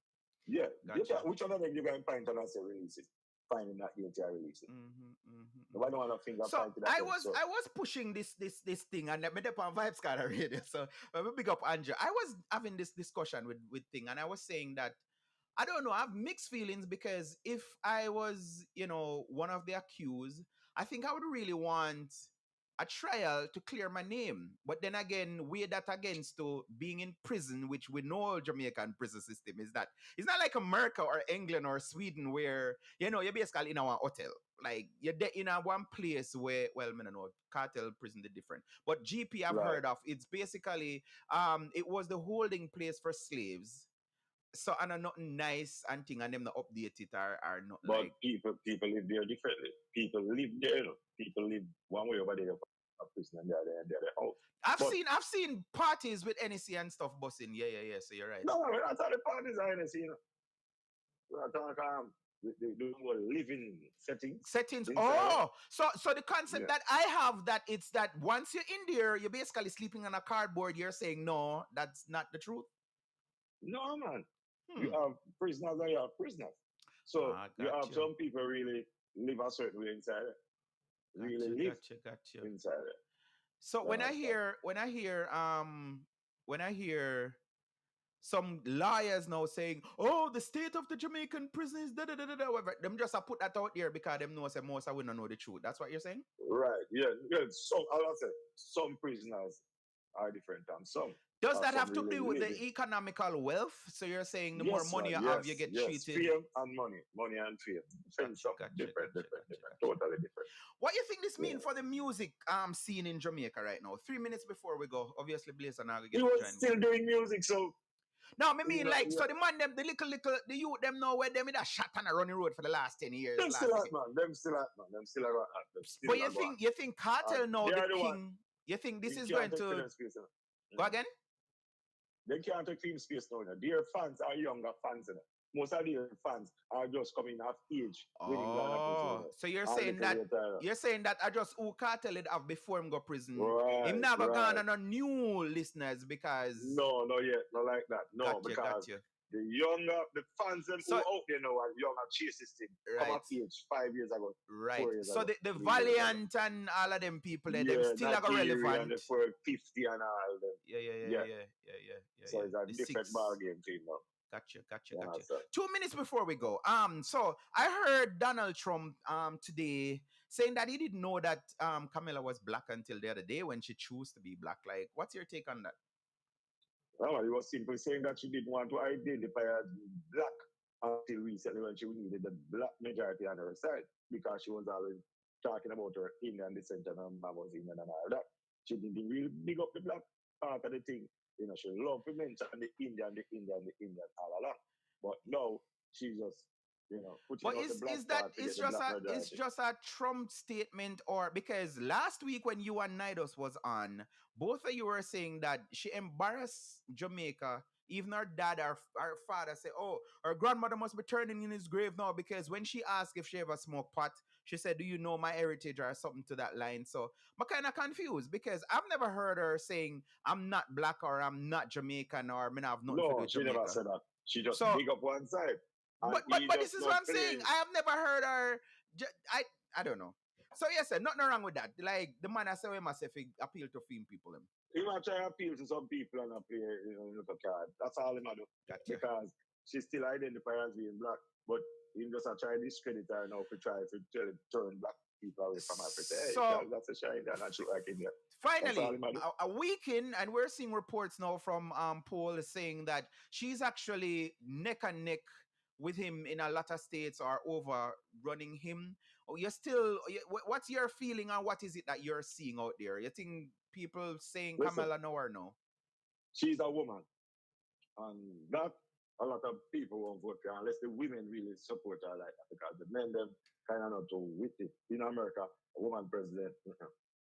Yeah. Gotcha. Which one of them you going to point and say release it? Finding not guilty or release it. Nobody want to finger point to that. I was pushing this thing, and I made up on Vibes Card Radio. So when we big up Andrew, I was having this discussion with thing, and I was saying that I don't know, I have mixed feelings, because if I was, one of the accused, I think I would really want a trial to clear my name. But then again, weigh that against to being in prison, which we know Jamaican prison system is that it's not like America or England or Sweden where, you're basically in a hotel. Like, you're in a one place where, well, I don't know, cartel prison is different. But GP I've heard of, it's basically, it was the holding place for slaves. So, and not nice and thing, and them not update it are not. But like people live there differently. People live there. People live one way over there. A prison and they're their house. I've seen parties with NEC and stuff busting. Yeah. So you're right. No, we're not talking parties or NEC. We're talking the living settings. Oh, so the concept that I have, that it's that once you're in there, you're basically sleeping on a cardboard. You're saying no, that's not the truth. No, man. You have prisoners and you have prisoners. So you have some people really live a certain way inside it. Gotcha. Inside it. So when I hear some lawyers now saying, "Oh, the state of the Jamaican prison is whatever," them just put that out there because them know say most I will not know the truth. That's what you're saying? Right. Yeah. So I'll say some prisoners are different than some. Does that have to do with the economical wealth? So you're saying the more money you have, you get treated. Fame and money and fame. Different. Totally different. What you think this mean for the music scene in Jamaica right now? 3 minutes before we go, obviously Blaze and I He get was to join. still doing music, so. No, I mean like so the man them the little the youth them know where them in a shot and a running road for the last 10 years. Them still at, man. Them still at, man. Them still at. But you think Cartel now the king? You think this is going to go again? They can't take film space now. Their fans are younger fans. Most of their fans are just coming of age. Oh, so you're saying that I just who Cartel it have before him go prison. Right, him never gone on a new listeners because no, not yet, not like that. No, because the younger the fans them who out there now are younger chase this thing. Right. Come of age 5 years ago. Right. 4 years so ago, the Valiant and all of them people them still are relevant. And the 450 and all them. Yeah. So it's a different ball game team now. Gotcha. 2 minutes before we go, so I heard Donald Trump today saying that he didn't know that Camilla was black until the other day when she chose to be black. Like, what's your take on that? Well, he was simply saying that she didn't want to identify as black until recently when she needed the black majority on her side because she was always talking about her Indian descent and her mom was Indian and all that. She didn't really big up the black part of the thing. You know, she loved to mention the Indian all along. But now she just, putting out the black part to get the black majority. It's just a Trump statement, or because last week when you and Nidos was on, both of you were saying that she embarrassed Jamaica. Even her dad, her father said, oh, her grandmother must be turning in his grave now because when she asked if she ever smoked pot, she said, do you know my heritage or something to that line? So I'm kind of confused because I've never heard her saying I'm not black or I'm not Jamaican or I have nothing to do with Jamaica. She never said that. She just big up one side. But this is what I'm saying. I have never heard her. I don't know. So yes, nothing wrong with that. Like the man I say we must appeal to film people. He might try to appeal to some people and play, look a card. That's all he might do. Gotcha. Because she still identifies as being black, but he just try to discredit her now to try to turn black people away from Africa. Hey, so that's a shine that not like in there. Finally, a week in, and we're seeing reports now from Paul saying that she's actually neck and neck with him in a lot of states or overrunning him. You're still, what's your feeling and what is it that you're seeing out there? You think people saying Kamala no or no? She's a woman. And that a lot of people won't vote for her unless the women really support her like that because the men them kind of not too with it. In America, a woman president.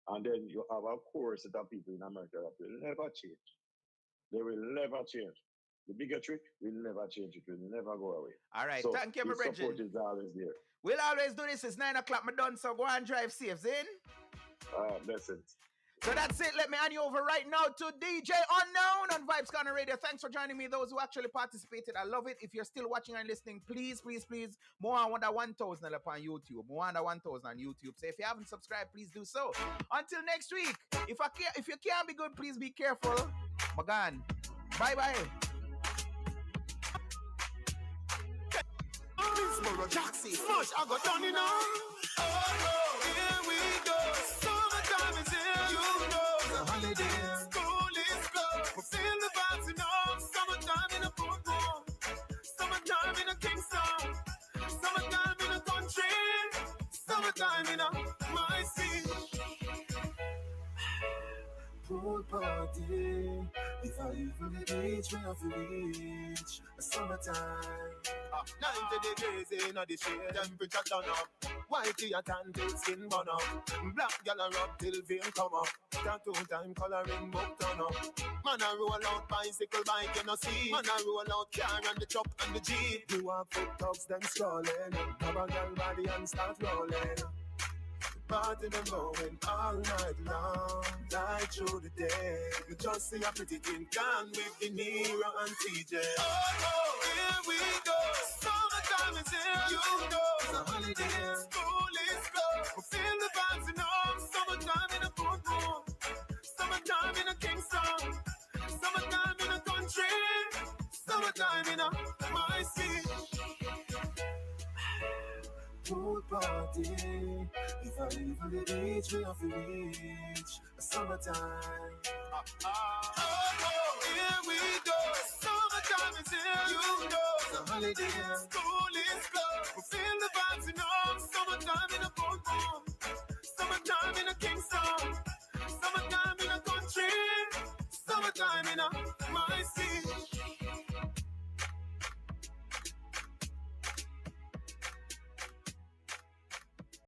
And then you have a core set of people in America that will never change. They will never change. The bigotry will never change. It will never go away. All right. So thank you, my brother. Support is always there. We'll always do this. It's 9 o'clock. I'm done. So go and drive safe, Zin. Blessings. So that's it. Let me hand you over right now to DJ Unknown on Vibes Corner Radio. Thanks for joining me. Those who actually participated, I love it. If you're still watching and listening, please, more on 1,000 upon YouTube. More on 1,000 on YouTube. So if you haven't subscribed, please do so. Until next week, if you can't be good, please be careful. Magan. Bye-bye. Jaxi, smush, I got done, Oh no, here we go. Summertime is here, the holiday. School is closed. We feel the vibes, Summertime in a football. Summertime in a Kingston. Summertime in a country. Summertime in a my city. Pool party. If I even reach, me have to reach. Summertime. 90 degrees in the shade, temperature turn up. Whitey a tan till skin burn up. Black gal a rub till vein come up. Tattoo time coloring book turn up. Man a roll out bicycle bike you no see. Man a roll out car and the truck and the jeep. You walk foot dogs then strolling. Grab a gal body and start rolling. Party them going all night long, night through the day. You just see a pretty thing gone with the Nero and TJ. Oh, here we go. Summertime is here. The holiday. School is closed. We feel the vibes, Summertime in a football. Summertime in a Kingston. Summertime in a country. Summertime in a my city. Pool party. If I even reach, me have to reach. Summertime. Oh, here we go. Summertime is here. The holiday. School is closed. We feel the vibes,